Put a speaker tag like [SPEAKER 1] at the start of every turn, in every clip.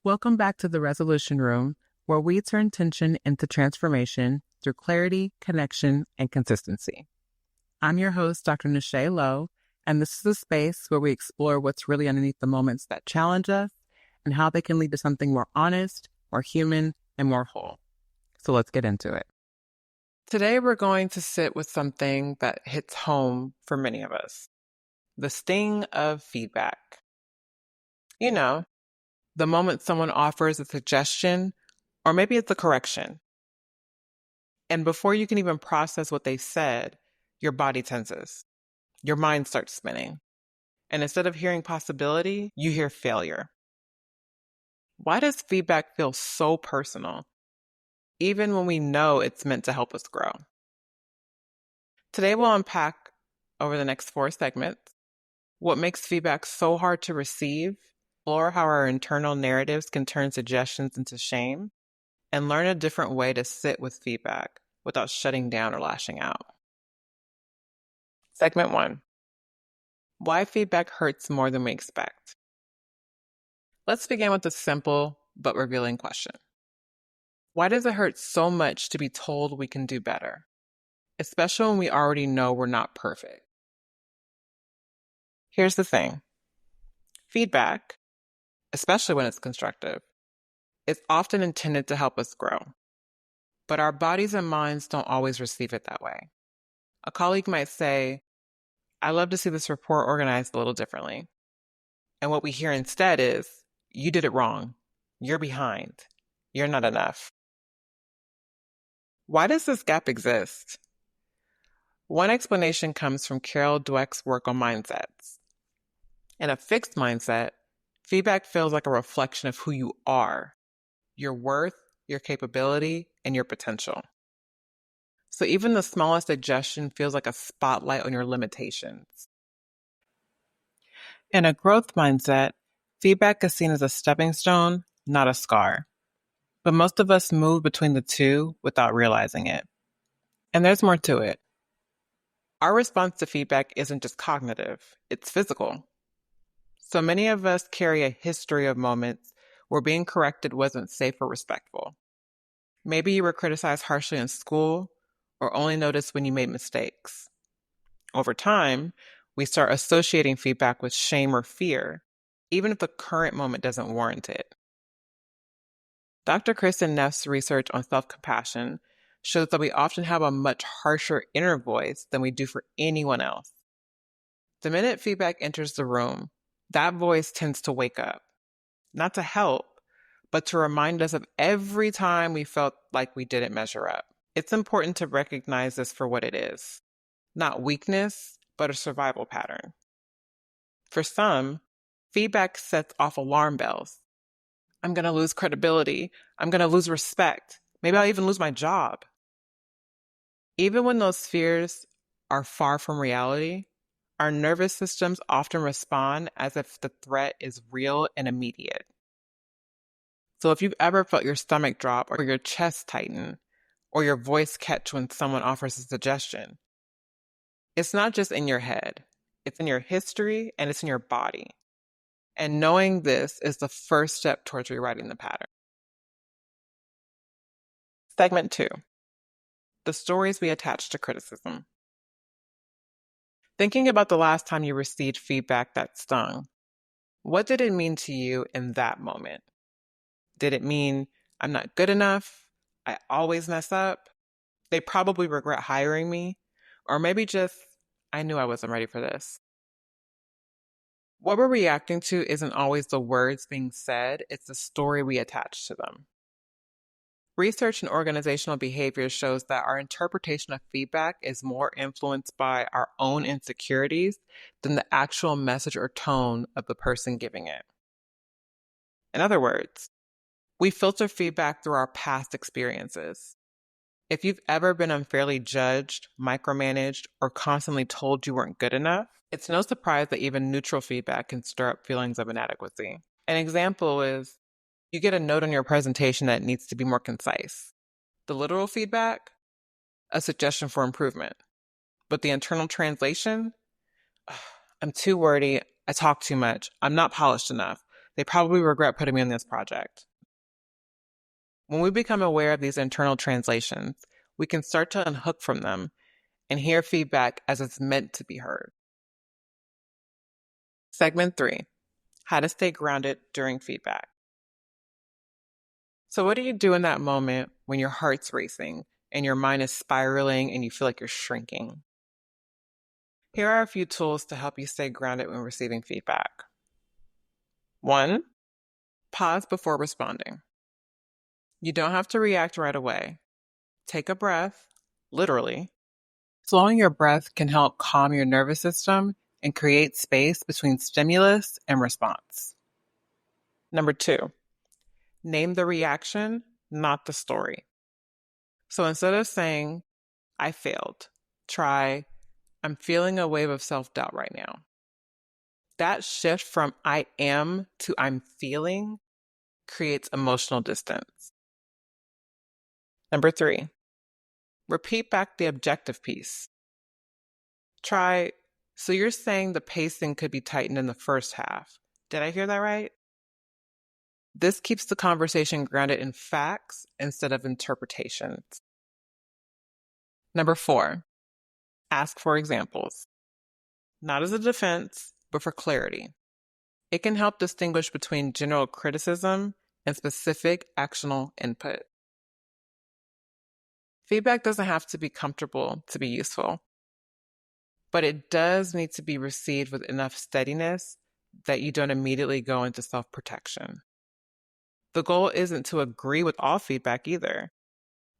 [SPEAKER 1] Welcome back to the Resolution Room, where we turn tension into transformation through clarity, connection, and consistency. I'm your host, Dr. Nashay Lowe, and this is a space where we explore what's really underneath the moments that challenge us and how they can lead to something more honest, more human, and more whole. So let's get into it. Today, we're going to sit with something that hits home for many of us: the sting of feedback. You know, the moment someone offers a suggestion, or maybe it's a correction, and before you can even process what they said, your body tenses, your mind starts spinning, and instead of hearing possibility, you hear failure. Why does feedback feel so personal, even when we know it's meant to help us grow? Today, we'll unpack, over the next 4 segments, what makes feedback so hard to receive, explore how our internal narratives can turn suggestions into shame, and learn a different way to sit with feedback without shutting down or lashing out. Segment 1. Why feedback hurts more than we expect. Let's begin with a simple but revealing question. Why does it hurt so much to be told we can do better, especially when we already know we're not perfect? Here's the thing. Feedback, especially when it's constructive, is often intended to help us grow. But our bodies and minds don't always receive it that way. A colleague might say, "I'd love to see this report organized a little differently." And what we hear instead is, "You did it wrong. You're behind. You're not enough." Why does this gap exist? One explanation comes from Carol Dweck's work on mindsets. In a fixed mindset, feedback feels like a reflection of who you are, your worth, your capability, and your potential. So even the smallest suggestion feels like a spotlight on your limitations. In a growth mindset, feedback is seen as a stepping stone, not a scar. But most of us move between the two without realizing it. And there's more to it. Our response to feedback isn't just cognitive, it's physical. So many of us carry a history of moments where being corrected wasn't safe or respectful. Maybe you were criticized harshly in school, or only noticed when you made mistakes. Over time, we start associating feedback with shame or fear, even if the current moment doesn't warrant it. Dr. Kristen Neff's research on self-compassion shows that we often have a much harsher inner voice than we do for anyone else. The minute feedback enters the room, that voice tends to wake up, not to help, but to remind us of every time we felt like we didn't measure up. It's important to recognize this for what it is, not weakness, but a survival pattern. For some, feedback sets off alarm bells. I'm going to lose credibility. I'm going to lose respect. Maybe I'll even lose my job. Even when those fears are far from reality, our nervous systems often respond as if the threat is real and immediate. So if you've ever felt your stomach drop or your chest tighten or your voice catch when someone offers a suggestion, it's not just in your head. It's in your history and it's in your body. And knowing this is the first step towards rewriting the pattern. Segment 2. The stories we attach to criticism. Thinking about the last time you received feedback that stung, what did it mean to you in that moment? Did it mean, I'm not good enough? I always mess up? They probably regret hiring me? Or maybe just, I knew I wasn't ready for this. What we're reacting to isn't always the words being said, it's the story we attach to them. Research in organizational behavior shows that our interpretation of feedback is more influenced by our own insecurities than the actual message or tone of the person giving it. In other words, we filter feedback through our past experiences. If you've ever been unfairly judged, micromanaged, or constantly told you weren't good enough, it's no surprise that even neutral feedback can stir up feelings of inadequacy. An example is, you get a note on your presentation that needs to be more concise. The literal feedback? A suggestion for improvement. But the internal translation? I'm too wordy, I talk too much, I'm not polished enough, They probably regret putting me on this project. When we become aware of these internal translations, we can start to unhook from them and hear feedback as it's meant to be heard. Segment 3, how to stay grounded during feedback. So what do you do in that moment when your heart's racing and your mind is spiraling and you feel like you're shrinking? Here are a few tools to help you stay grounded when receiving feedback. 1, pause before responding. You don't have to react right away. Take a breath, literally. Slowing your breath can help calm your nervous system and create space between stimulus and response. Number 2, name the reaction, not the story. So instead of saying, I failed, try, I'm feeling a wave of self-doubt right now. That shift from I am to I'm feeling creates emotional distance. Number 3, repeat back the objective piece. Try, so you're saying the pacing could be tightened in the first half. Did I hear that right? This keeps the conversation grounded in facts instead of interpretations. Number 4, ask for examples. Not as a defense, but for clarity. It can help distinguish between general criticism and specific actionable input. Feedback doesn't have to be comfortable to be useful, but it does need to be received with enough steadiness that you don't immediately go into self-protection. The goal isn't to agree with all feedback either.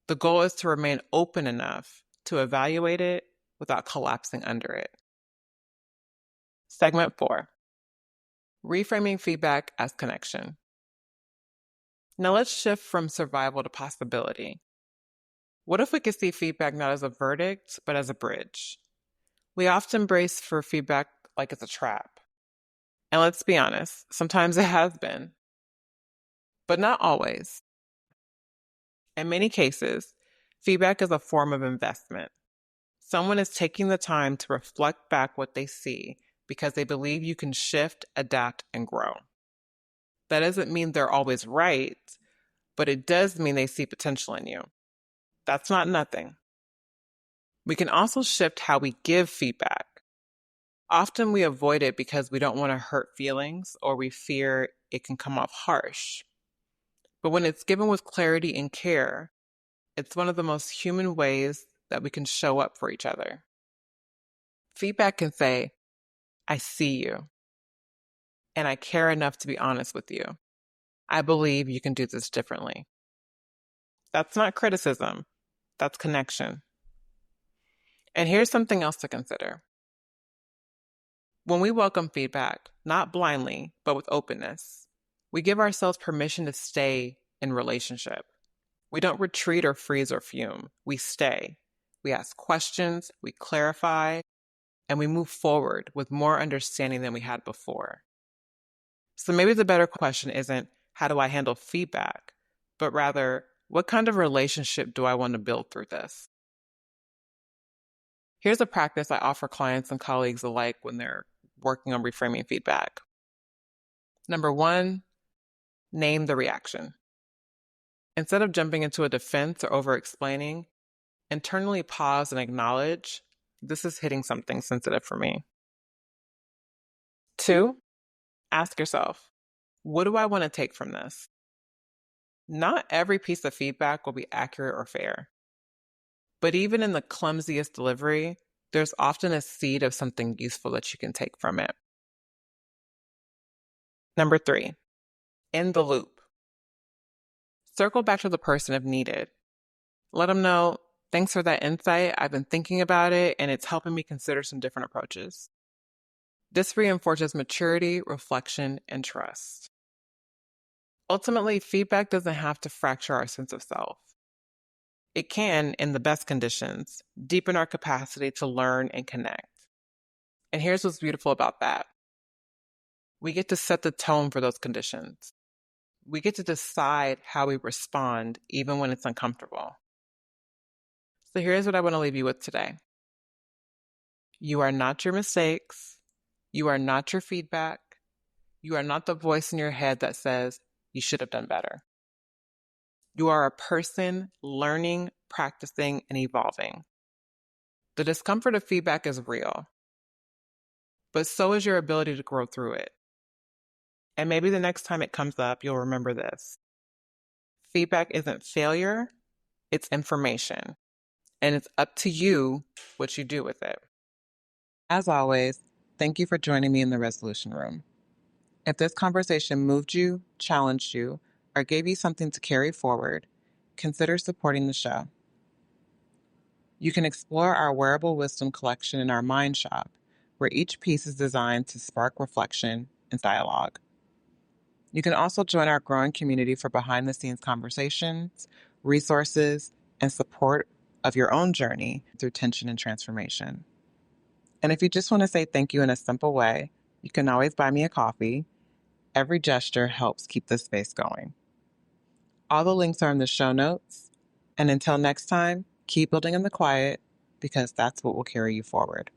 [SPEAKER 1] The goal is to remain open enough to evaluate it without collapsing under it. Segment 4, reframing feedback as connection. Now let's shift from survival to possibility. What if we could see feedback not as a verdict, but as a bridge? We often brace for feedback like it's a trap. And let's be honest, sometimes it has been, but not always. In many cases, feedback is a form of investment. Someone is taking the time to reflect back what they see because they believe you can shift, adapt, and grow. That doesn't mean they're always right, but it does mean they see potential in you. That's not nothing. We can also shift how we give feedback. Often we avoid it because we don't want to hurt feelings or we fear it can come off harsh. But when it's given with clarity and care, it's one of the most human ways that we can show up for each other. Feedback can say, I see you, and I care enough to be honest with you. I believe you can do this differently. That's not criticism, that's connection. And here's something else to consider. When we welcome feedback, not blindly, but with openness, we give ourselves permission to stay in relationship. We don't retreat or freeze or fume. We stay. We ask questions, we clarify, and we move forward with more understanding than we had before. So maybe the better question isn't, how do I handle feedback? But rather, what kind of relationship do I want to build through this? Here's a practice I offer clients and colleagues alike when they're working on reframing feedback. Number 1, name the reaction. Instead of jumping into a defense or over-explaining, internally pause and acknowledge, this is hitting something sensitive for me. 2, ask yourself, what do I want to take from this? Not every piece of feedback will be accurate or fair. But even in the clumsiest delivery, there's often a seed of something useful that you can take from it. Number 3, end the loop. Circle back to the person if needed. Let them know, thanks for that insight. I've been thinking about it, and it's helping me consider some different approaches. This reinforces maturity, reflection, and trust. Ultimately, feedback doesn't have to fracture our sense of self. It can, in the best conditions, deepen our capacity to learn and connect. And here's what's beautiful about that. We get to set the tone for those conditions. We get to decide how we respond, even when it's uncomfortable. So here's what I want to leave you with today. You are not your mistakes. You are not your feedback. You are not the voice in your head that says you should have done better. You are a person learning, practicing, and evolving. The discomfort of feedback is real, but so is your ability to grow through it. And maybe the next time it comes up, you'll remember this. Feedback isn't failure, it's information. And it's up to you what you do with it. As always, thank you for joining me in the resolution room. If this conversation moved you, challenged you, or gave you something to carry forward, consider supporting the show. You can explore our wearable wisdom collection in our Mind Shop, where each piece is designed to spark reflection and dialogue. You can also join our growing community for behind-the-scenes conversations, resources, and support of your own journey through tension and transformation. And if you just want to say thank you in a simple way, you can always buy me a coffee. Every gesture helps keep this space going. All the links are in the show notes. And until next time, keep building in the quiet, because that's what will carry you forward.